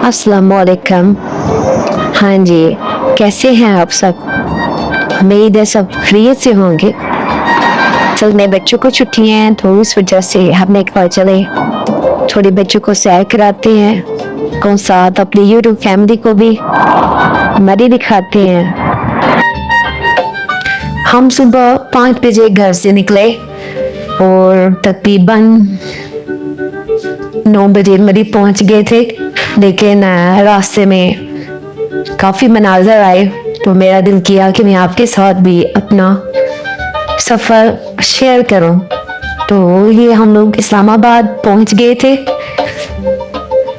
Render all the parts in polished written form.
अस्सलामुअलैकुम। हाँ जी, कैसे हैं आप सब? मेरी इधर सब खैरियत से होंगे। असल में बच्चों को छुट्टियां हैं तो उस वजह से हमने कहा चले थोड़े बच्चों को सैर कराते हैं, कौन साथ अपनी यूट्यूब फैमिली को भी मरी दिखाते हैं। हम सुबह 5 बजे घर से निकले और तकरीबन 9 बजे मरी पहुंच गए थे, लेकिन रास्ते में काफ़ी मनाजर आए तो मेरा दिल किया कि मैं आपके साथ भी अपना सफ़र शेयर करूं। तो ये हम लोग इस्लामाबाद पहुंच गए थे।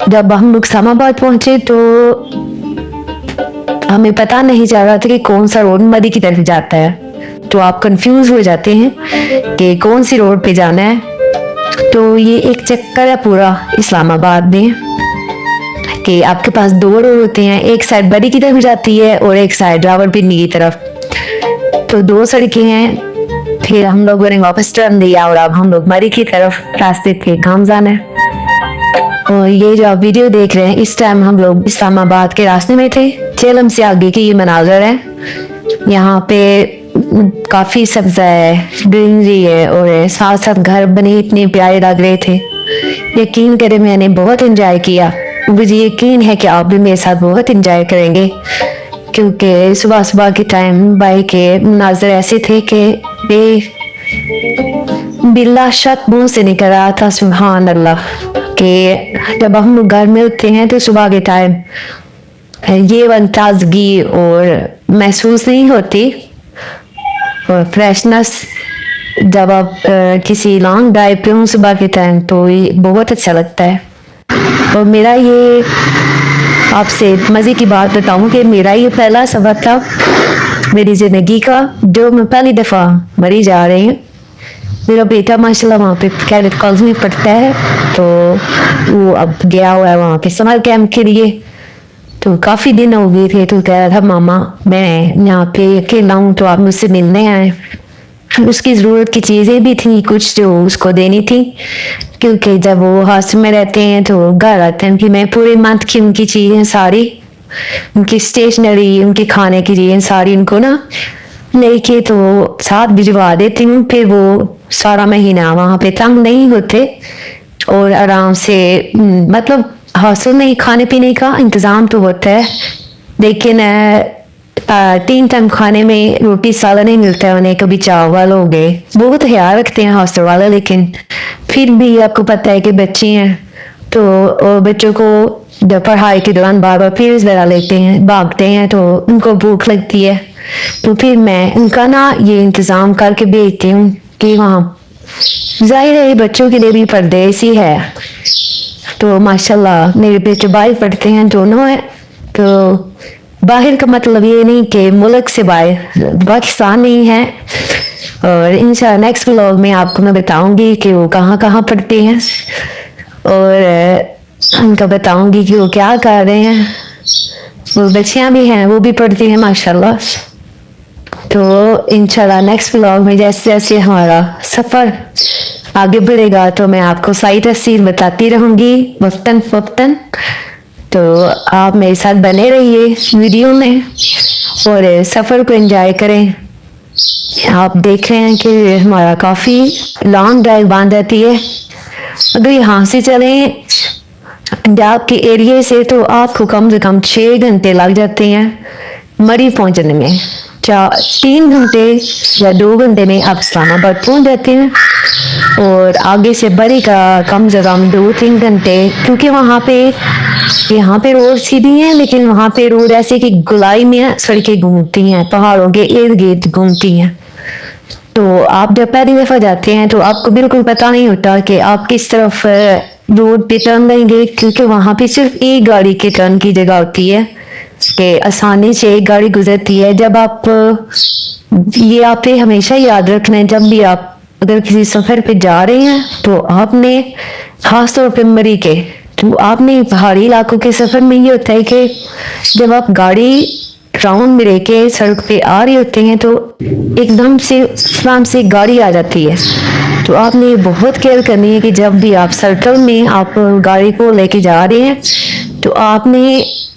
जब हम लोग इस्लामाबाद पहुंचे तो हमें पता नहीं चल रहा था कि कौन सा रोड मरी की तरफ जाता है, तो आप कंफ्यूज हो जाते हैं कि कौन सी रोड पे जाना है। तो ये एक चक्कर है पूरा इस्लामाबाद में कि आपके पास 2 रोड होते हैं, एक साइड बरी की तरफ जाती है और एक साइड रावलपिंडी की तरफ। तो 2 सड़कें हैं। फिर हम लोगों ने वापस टर्न लिया और अब हम लोग मरी की तरफ रास्ते पे गामजान है। और ये जो आप वीडियो देख रहे हैं, इस टाइम हम लोग इस्लामाबाद के रास्ते में थे। चेलम से आगे की ये मनाजर है। यहाँ पे काफी सब्जा है, ग्रीनरी है और साथ साथ घर बने इतने प्यारे लग रहे थे। यकीन करें मैंने बहुत एंजॉय किया। मुझे यकीन है कि आप भी मेरे साथ बहुत एंजॉय करेंगे, क्योंकि सुबह सुबह के टाइम बाइक के मनाजर ऐसे थे कि बिल्ला शक मुंह से निकल रहा था, सुभान अल्लाह। कि जब हम लोग घर में उठते हैं तो सुबह के टाइम ये वन ताजगी और महसूस नहीं होती और फ्रेशनेस। जब आप किसी लॉन्ग ड्राइव पे हो सुबह के टाइम तो ये बहुत अच्छा लगता है। और मेरा ये आपसे मज़े की बात बताऊं कि मेरा ये पहला सफ़र था मेरी ज़िंदगी का, जो मैं पहली दफ़ा मरी जा रही हूँ। मेरा बेटा माशाल्लाह वहाँ पे कैडेट कॉलेज में पढ़ता है, तो वो अब गया हुआ है वहाँ पे समर कैंप के लिए। तो काफ़ी दिन हो गए थे, तो कह रहा था मामा मैं यहाँ पे अकेला हूँ तो आप मुझसे मिलने आए। उसकी ज़रूरत की चीज़ें भी थी कुछ जो उसको देनी थी, क्योंकि जब वो हॉस्टल में रहते हैं तो घर आते हैं कि मैं पूरे मंथ की उनकी चीज़ें सारी, उनकी स्टेशनरी, उनके खाने की चीज़ें सारी उनको ना लेके तो साथ भिजवा देती हूँ। फिर वो सारा महीना वहाँ पे तंग नहीं होते और आराम से मतलब हॉस्टल में ही खाने पीने का इंतज़ाम तो होता है, लेकिन 3 टाइम खाने में रोटी सालन नहीं मिलता है उन्हें। कभी चावल हो गए, बहुत ख्याल रखते हैं हॉस्टल वाले, लेकिन फिर भी आपको पता है कि बच्चे हैं तो बच्चों को जब पढ़ाई के दौरान बार बार पीरियड्स वगैरह लेते हैं, भागते हैं, तो उनको भूख लगती है। तो फिर मैं उनका ना ये इंतज़ाम करके भेजती हूँ कि वहाँ जाहिर है बच्चों के लिए भी परदेसी है। तो माशाल्लाह मेरे बेटे बाहर पढ़ते हैं दोनों है। तो बाहर का मतलब ये नहीं कि मुल्क से बाहर, पाकिस्तान नहीं है। और इंशाल्लाह नेक्स्ट व्लॉग में आपको मैं बताऊंगी कि वो कहाँ कहाँ पढ़ते हैं और उनका बताऊंगी कि वो क्या कर रहे हैं। वो बच्चियाँ भी हैं, वो भी पढ़ती हैं माशाल्लाह। तो इंशाल्लाह नेक्स्ट व्लॉग में जैसे जैसे हमारा सफ़र आगे बढ़ेगा तो मैं आपको सही तफसील बताती रहूँगी वक्तन फवक्तन। तो आप मेरे साथ बने रहिए वीडियो में और सफ़र को एंजॉय करें। आप देख रहे हैं कि हमारा काफ़ी लॉन्ग ड्राइव बन जाती है। अगर यहाँ से चलें पंजाब के एरिए से तो आपको कम से कम 6 घंटे लग जाते हैं मरी पहुँचने में। 3 घंटे या 2 घंटे में आप इस्लामाबाद पहुँच जाते हैं और आगे से बरी का कम से कम 2-3 घंटे, क्योंकि वहाँ पे यहाँ पे रोड सीधी है, लेकिन वहाँ पे रोड ऐसे कि गुलाई में सड़कें घूमती हैं, पहाड़ों के इर्द गिर्द घूमती हैं। तो आप जब पहली दफ़ा जाते हैं तो आपको बिल्कुल पता नहीं होता कि आप किस तरफ रोड पे टर्न लेंगे, क्योंकि वहाँ पे सिर्फ एक गाड़ी के टर्न की जगह होती है कि आसानी से एक गाड़ी गुजरती है। जब आप ये आप हमेशा याद रखना है, जब भी आप अगर किसी सफ़र पे जा रहे हैं तो आपने खास तौर पे मरी के तो आपने पहाड़ी इलाकों के सफ़र में ये होता है कि जब आप गाड़ी राउंड में लेके सड़क पे आ रहे होते हैं तो एकदम से इस्लाम से गाड़ी आ जाती है। तो आपने बहुत केयर करनी है कि जब भी आप सर्कल में आप गाड़ी को लेके जा रहे हैं तो आपने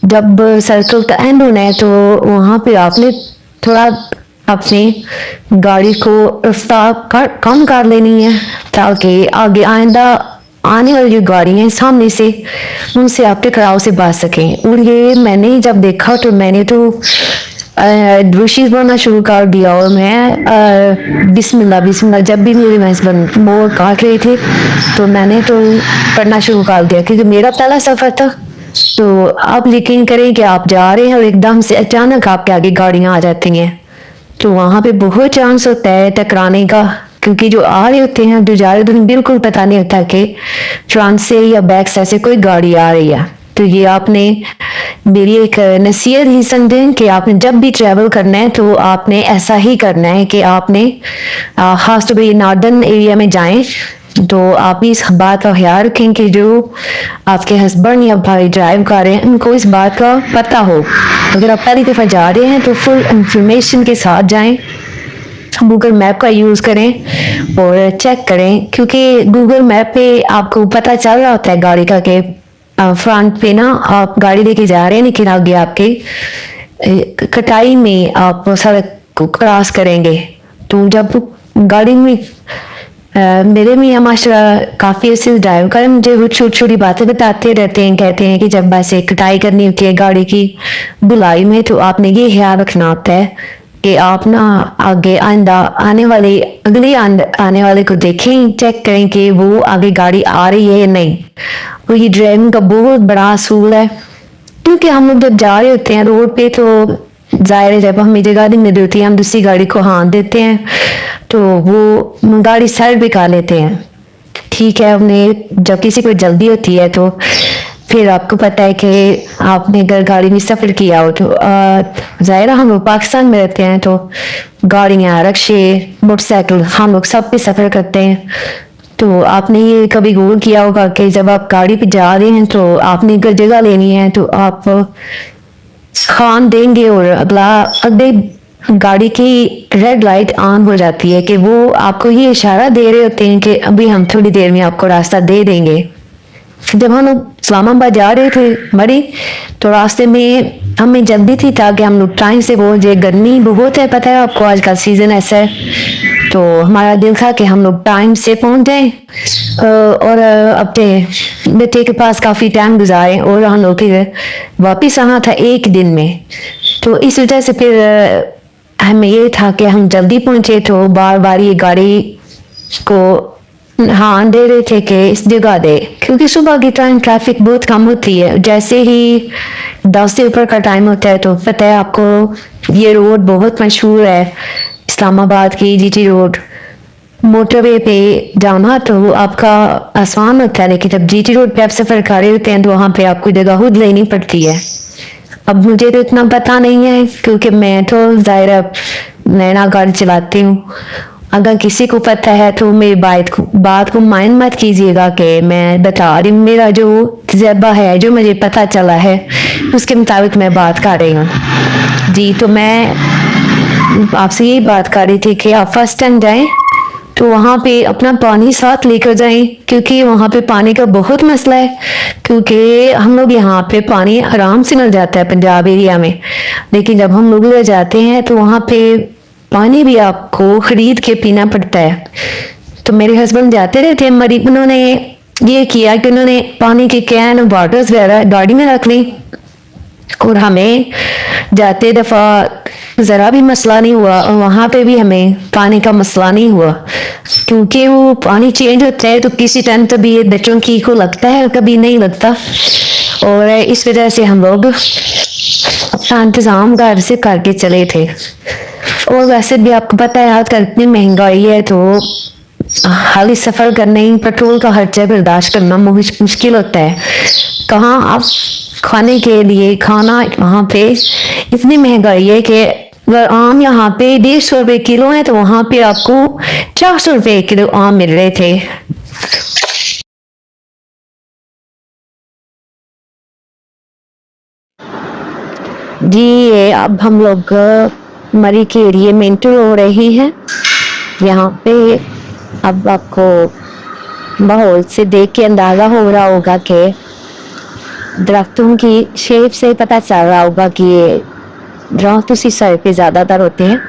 जब सर्कल का एंड होना है तो वहाँ पे आपने थोड़ा अपने गाड़ी को रफ्तार कम कर लेनी है, ताकि आगे आइंदा आने वाली जो गाड़ी है सामने से, उनसे आप टकराव से बच सकें। और ये मैंने जब देखा तो मैंने तो ड्रिशेस बनाना शुरू कर दिया, और मैं बिस्मिल्लाह बिस्मिल्लाह जब भी मेरे हस्बैंड मोर काट रहे थे तो मैंने तो पढ़ना शुरू कर दिया, क्योंकि मेरा पहला सफ़र था। तो आप यकीन करें कि आप जा रहे हैं और एकदम से अचानक आपके आगे गाड़ियां आ जाती हैं, तो वहां पे बहुत चांस होता है टकराने का, क्योंकि जो आ रहे होते हैं, जो जा रहे होते हैं, बिल्कुल पता नहीं होता कि फ्रंट से या बैक से कोई गाड़ी आ रही है। तो ये आपने मेरी एक नसीहत ही समझें कि आपने जब भी ट्रैवल करना है तो आपने ऐसा ही करना है कि आपने खास तौर पर नॉर्दर्न एरिया में जाएं तो आप इस बात का ख्याल रखें कि जो आपके हस्बैंड या भाई ड्राइव कर रहे हैं उनको इस बात का पता हो। अगर आप पहली दफ़ा जा रहे हैं तो फुल इंफॉर्मेशन के साथ जाएं, गूगल मैप का यूज़ करें और चेक करें, क्योंकि गूगल मैप पे आपको पता चल रहा होता है गाड़ी का कि फ्रंट पे ना आप गाड़ी लेके जा रहे हैं, लेकिन आगे आपके कटाई में आप सड़क को क्रॉस करेंगे। तो जब गाड़ी में मेरे मियाँ माशाल्लाह काफ़ी ऐसे ड्राइव कर मुझे वो छोटी छोटी बातें बताते रहते हैं, कहते हैं कि जब ऐसे कटाई करनी होती है गाड़ी की धुलाई में तो आपने ये ख्याल रखना होता है कि आप ना आगे आइंदा आने वाले आने वाले को देखें, चेक करें कि वो आगे गाड़ी आ रही है या नहीं। वो ये ड्राइविंग का बहुत बड़ा असूल है, क्योंकि हम लोग जब जा रहे होते हैं रोड पे तो जाहिर है जब हमें जगह नहीं मिल होती है हम दूसरी गाड़ी को हाँ देते हैं, तो वो गाड़ी साइड पे कर लेते हैं। ठीक है, उन्हें जब किसी को जल्दी होती है तो फिर आपको पता है कि आपने अगर गाड़ी में सफ़र किया हो तो ज़ाहिर हम लोग पाकिस्तान में रहते हैं तो गाड़ियाँ, रक्शे, मोटरसाइकिल हम लोग सब पे सफ़र करते हैं। तो आपने ये कभी गौर किया होगा कि जब आप गाड़ी पे जा रहे हैं तो आपने अगर जगह लेनी है तो आप खान देंगे और अगले गाड़ी की रेड लाइट ऑन हो जाती है कि वो आपको ये इशारा दे रहे होते हैं कि अभी हम थोड़ी देर में आपको रास्ता दे देंगे। जब हम लोग इस्लामाबाद जा रहे थे मरी तो रास्ते में हमें जल्दी थी ताकि हम लोग टाइम से पहुंच जाए। गर्मी बहुत है, पता है आपको, आज का सीजन ऐसा है, तो हमारा दिल था कि हम लोग टाइम से पहुंच जाएं और अपने बेटे के पास काफ़ी टाइम गुजारें, और हम लोग फिर वापिस आना था एक दिन में। तो इस वजह से फिर हमें ये था कि हम जल्दी पहुंचे, तो बार बार ये गाड़ी को हाँ दे रहे थे कि इस जगह दे, क्योंकि सुबह की टाइम ट्रैफिक बहुत कम होती है। जैसे ही 10 से ऊपर का टाइम होता है तो पता है आपको ये रोड बहुत मशहूर है, इस्लामाबाद की जीटी रोड। मोटरवे पे जाना तो आपका आसान होता है, लेकिन जब जीटी रोड पे आप सफ़र कर रहे होते हैं तो वहाँ पे आपको जगह खुद लेनी पड़ती है। अब मुझे तो इतना पता नहीं है क्योंकि मैं तो ज़ाहिर नैना गाड़ी चलाती हूँ। अगर किसी को पता है तो मेरी बात को माइंड मत कीजिएगा कि मैं बता रही हूँ, मेरा जो तजर्बा है, जो मुझे पता चला है उसके मुताबिक मैं बात कर रही हूँ जी। तो मैं आपसे यही बात कर रही थी कि आप फर्स्ट टाइम जाएं तो वहाँ पे अपना पानी साथ लेकर जाएं, क्योंकि वहाँ पे पानी का बहुत मसला है। क्योंकि हम लोग यहाँ पे पानी आराम से मिल जाता है पंजाब एरिया में, लेकिन जब हम लोग ले जाते हैं तो वहाँ पे पानी भी आपको खरीद के पीना पड़ता है। तो मेरे हस्बैंड जाते रहते मरी, उन्होंने ये किया कि उन्होंने पानी के कैन और बॉटल्स वगैरह गाड़ी में रख ली, और हमें जाते दफ़ा ज़रा भी मसला नहीं हुआ, और वहाँ पे भी हमें पानी का मसला नहीं हुआ, क्योंकि वो पानी चेंज होता है तो किसी टाइम तो भी बच्चों की को लगता है, कभी नहीं लगता। और इस वजह से हम लोग अपना इंतज़ाम घर से करके चले थे। और वैसे भी आपको पता है आजकल इतनी महंगाई है तो हाल ही सफ़र करने ही पेट्रोल का खर्चा बर्दाश्त करना मुश्किल होता है। कहाँ आप खाने के लिए खाना वहाँ पे इतनी महंगाई है कि अगर आम यहाँ पे 150 रुपये किलो है तो वहाँ पे आपको 400 रुपये किलो आम मिल रहे थे। जी ये अब हम लोग मरी के एरिए में एंटर हो रहे हैं। यहाँ पे अब आपको माहौल से देख के अंदाज़ा हो रहा होगा कि दरख्तों की शेप से पता चल रहा होगा कि ये दरख्त उसी साइड पे ज्यादातर होते हैं।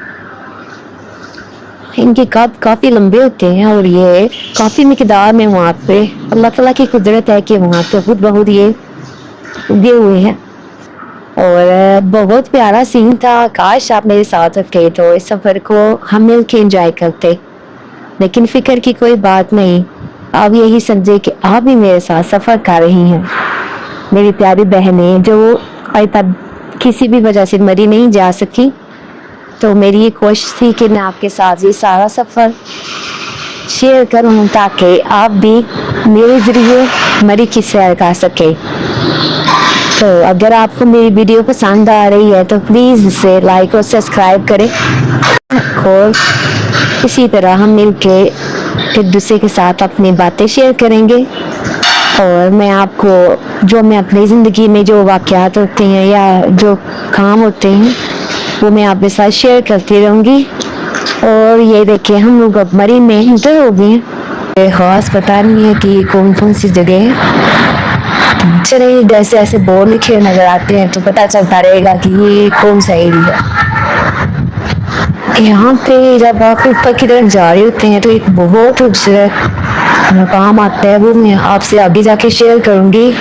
इनके कद काफी लंबे होते हैं और ये काफी मिकदार में वहाँ पे अल्लाह ताला की कुदरत है कि वहाँ पे खुद बहुत ये उगे हुए हैं। और बहुत प्यारा सीन था, काश आप मेरे साथ होते तो इस सफर को हम मिल के एंजॉय करते। लेकिन फिक्र की कोई बात नहीं, आप यही समझे कि आप भी मेरे साथ सफर कर रही हैं। मेरी प्यारी बहनें जो आज तक किसी भी वजह से मरी नहीं जा सकी, तो मेरी ये कोशिश थी कि मैं आपके साथ ये सारा सफर शेयर करूं ताकि आप भी मेरे जरिए मरी की सैर कर सके। तो अगर आपको मेरी वीडियो पसंद आ रही है तो प्लीज़ इसे लाइक और सब्सक्राइब करें और इसी तरह हम मिलके एक दूसरे के साथ अपनी बातें शेयर करेंगे। और मैं आपको जो मैं अपनी ज़िंदगी में जो वाक़यात होते हैं या जो काम होते हैं वो मैं आपके साथ शेयर करती रहूँगी। और ये देखिए हम लोग अब मरी में इंटर हो गए हैं। ख़ास पता नहीं है कि कौन कौन सी जगह है, चलिए जैसे ऐसे बोर्ड लिखे नजर आते हैं तो पता चलता रहेगा कि ये कौन सा एरिया है। यहाँ पे जब आप ऊपर की तरफ जा रहे होते हैं तो एक बहुत खूबसूरत मकाम आता है, वो मैं आपसे आगे जाके शेयर करूँगी।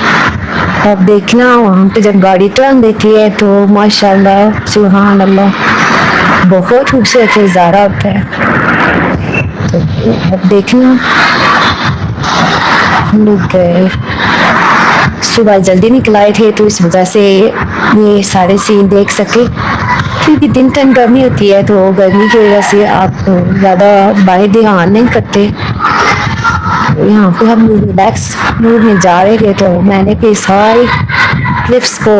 आप देखना वहाँ पे जब गाड़ी टर्न देती है तो माशाल्लाह सुभान अल्लाह बहुत खूबसूरत नज़ारा होता है। तो अब देखना हम लोग गए सुबह जल्दी निकल आए थे तो इस वजह से ये सारे सीन देख सके, क्योंकि दिन टाइम गर्मी होती है तो गर्मी की वजह से आप ज़्यादा बाहर ध्यान नहीं करते। यहाँ पे हम रिलैक्स मूड में जा रहे थे तो मैंने फिर सारे क्लिप्स को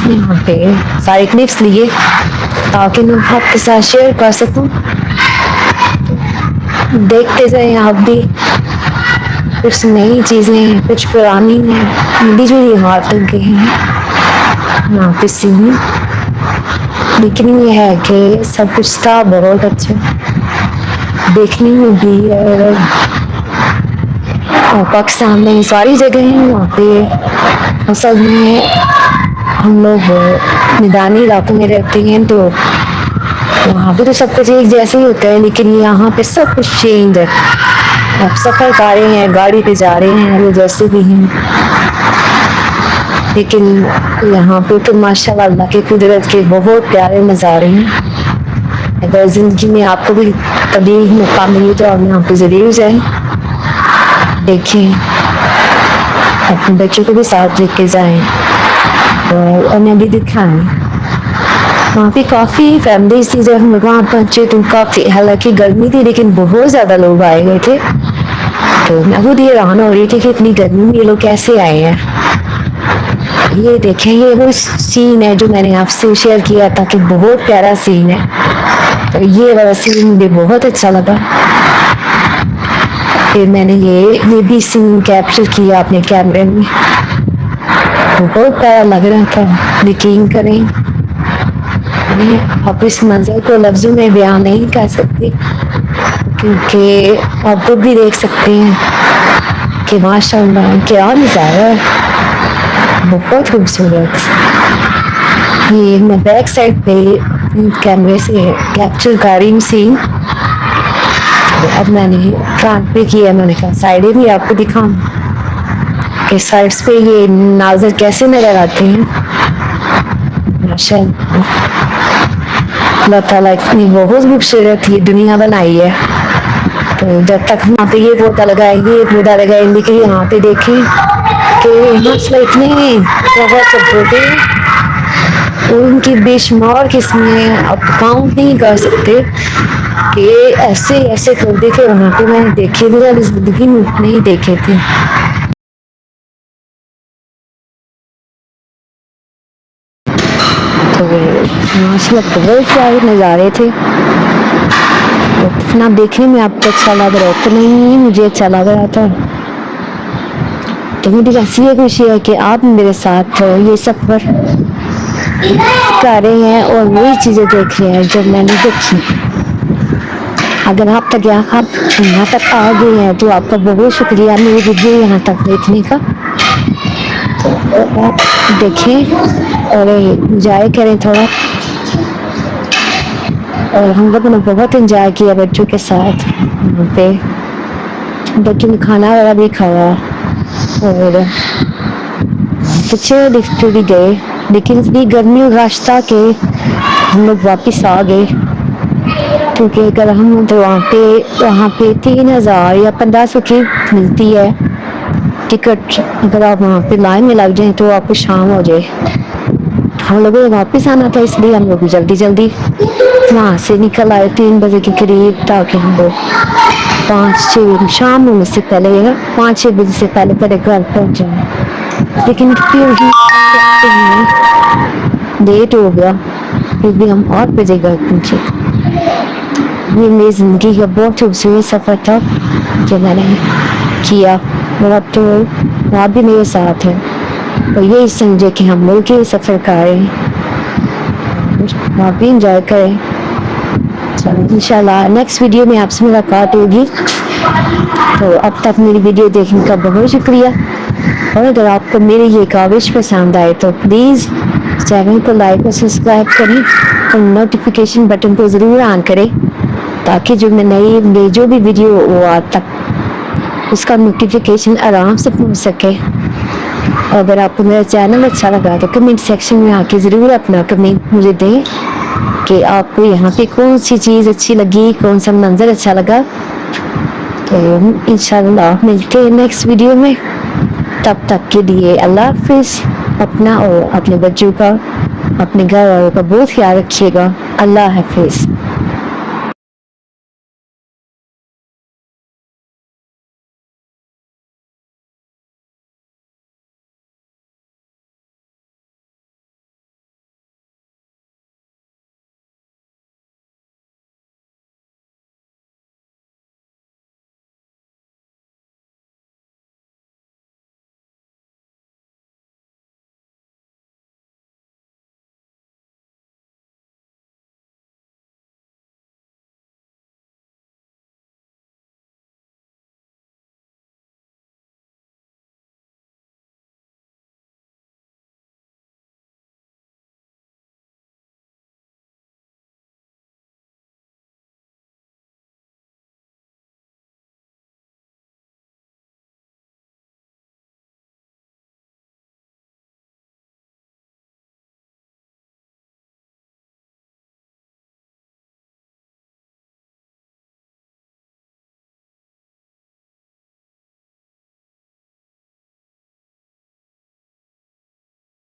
यहाँ पे सारे क्लिप्स लिए ताकि मैं आपके साथ शेयर कर सकूँ। देखते जाए आप भी, कुछ नई चीज़ें कुछ पुरानी हैं, मिली जुली इमारतों के हैं यहाँ पे सीन। लेकिन ये है कि सब कुछ था बहुत अच्छा देखने में भी। और पाकिस्तान में सारी जगह हैं वहाँ पे असल में हम लोग मैदानी इलाकों में रहते हैं तो वहाँ पे तो सब कुछ एक जैसे ही होता है, लेकिन यहाँ पे सब कुछ चेंज है। आप सफर कर रहे हैं, गाड़ी पे जा रहे हैं, वो जैसे भी हैं, लेकिन यहाँ पे तो माशाल्लाह अल्लाह के कुदरत के बहुत प्यारे नज़ारे हैं। अगर ज़िंदगी में आपको भी कभी मौका मिले तो आप यहाँ पे ज़रूर जाएं, देखें, अपने बच्चों को भी साथ लेके जाएं और उन्हें भी दिखाएं। वहाँ पे काफ़ी फैमिलीज थी, जब हम वहाँ पहुँचे तो काफ़ी, हालांकि गर्मी थी लेकिन बहुत ज़्यादा लोग आए गए थे। तो मैं खुद हैरान हो रही थी कि इतनी गर्मी में ये लोग कैसे आए हैं। ये देखें, ये वो सीन है जो मैंने आपसे शेयर किया था कि बहुत प्यारा सीन है। तो ये वाला सीन मुझे बहुत अच्छा लगा। फिर मैंने ये भी सीन कैप्चर किया अपने कैमरे में, बहुत प्यारा लग रहा था। यकीन करें आप इस मंजर को लफ्जों में बयान नहीं कर सकते, क्योंकि आप खुद भी देख सकते हैं कि माशाल्लाह क्या नज़ारा है, बहुत खूबसूरत। ये मैं बैक साइड पे कैमरे से कैप्चर कर रही हूँ सीन। तो अब मैंने फ्रंट पे किया, मैंने कहा साइडें भी आपको दिखाऊं कि साइड्स पे ये नाज़र कैसे नजर आते हैं। माशाल्लाह अल्लाह ताला इतनी बहुत खूबसूरत ये दुनिया बनाई है। तो जब तक वहाँ पे ये पौधा लगाएंगे ये पौधा लगाएंगे कि यहाँ पे देखें कि मसला इतने बहुत सब पौधे और उनकी बेशुमार किस्में आप काउंट नहीं कर सकते कि ऐसे ऐसे पौधे थे वहाँ पे मैंने देखे भी मेरी जिंदगी में नहीं देखे थे। तो माशाल्लाह बहुत सारे नज़ारे थे। तो इतना देखने में आपको अच्छा लग रहा है तो नहीं, मुझे अच्छा लग रहा था। तो मुझे ऐसी ये खुशी है कि आप मेरे साथ ये सफ़र कर रहे हैं और वही चीज़ें देख रहे हैं जो मैंने देखी। अगर आप तक यहाँ तक आ गए हैं तो आपका बहुत शुक्रिया मेरी वीडियो यहाँ तक देखने का। देखें और इंजॉय करें थोड़ा। और हम लोगों ने बहुत इंजॉय किया बच्चों के साथ वहाँ पे। बच्चों ने खाना वगैरह भी खाया और पीछे दिखते भी गए, लेकिन इतनी गर्मी और रश था कि हम लोग वापस आ गए। क्योंकि अगर हम तो वहाँ पे 3,000 या 1,500 की मिलती है टिकट। अगर आप वहाँ पे लाइन में लग जाए तो आपको शाम हो जाए। हम लोगों को वापस आना था, इसलिए हम लोग जल्दी जल्दी वहाँ से निकल आए 3 बजे के करीब, ताकि हम लोग 5-6 शाम होने से पहले 5-6 बजे से पहले पहले घर पहुँच जाए। लेकिन फिर भी लेट हो गया, फिर भी हम 8 बजे घर पहुँचे। ये मेरी ज़िंदगी का बहुत खूबसूरत सफ़र था जो मैंने किया। और अब तो आप भी मेरे साथ हैं और यही समझे कि हम मिल के सफ़र कर रहे हैं। आप भी इंजॉय करें। चलो इंशाल्लाह नेक्स्ट वीडियो में आपसे मुलाकात होगी। तो अब तक मेरी वीडियो देखने का बहुत शुक्रिया। और अगर आपको मेरी ये काविश पसंद आए तो प्लीज़ चैनल को लाइक और सब्सक्राइब करें और नोटिफिकेशन बटन को ज़रूर ऑन करें, ताकि जो मैं नई जो भी वीडियो वो आज तक उसका नोटिफिकेशन आराम से पहुंच सके। और अगर आपको मेरा चैनल अच्छा लगा तो कमेंट सेक्शन में आके ज़रूर अपना कमेंट मुझे दें कि आपको यहाँ पे कौन सी चीज़ अच्छी लगी, कौन सा मंजर अच्छा लगा। तो इंशाल्लाह मिलते हैं नेक्स्ट वीडियो में। तब तक के लिए अल्लाह हाफिज़। अपना और अपने बच्चों का, अपने घर वालों का बहुत ख्याल रखिएगा। अल्लाह हाफिज़।